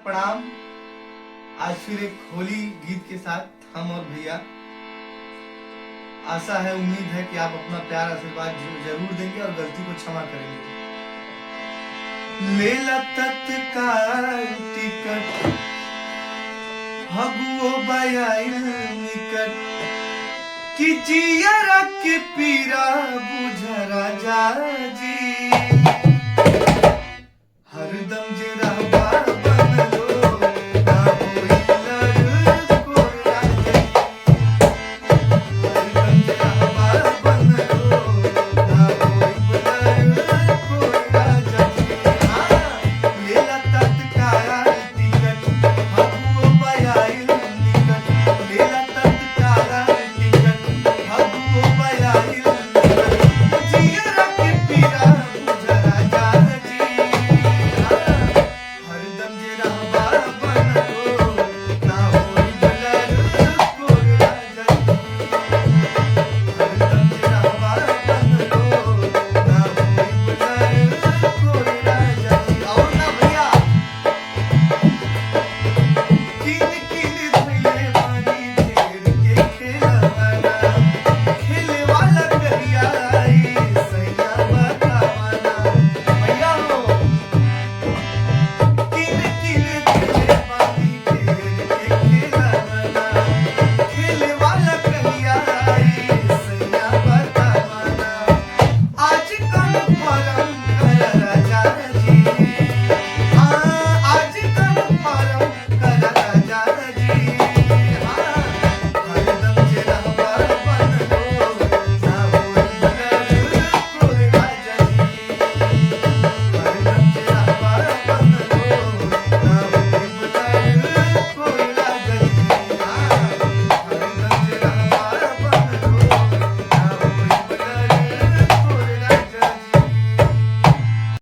प्रणाम। आज फिर एक होली गीत के साथ हम और भैया। आशा है, उम्मीद है कि आप अपना प्यार आशीर्वाद जरूर देंगे और गलती को क्षमा करेंगे। लेला तत्काल टिकट हगुओ बयाइल निकट कि जिया के पीरा बुझ राजा जी।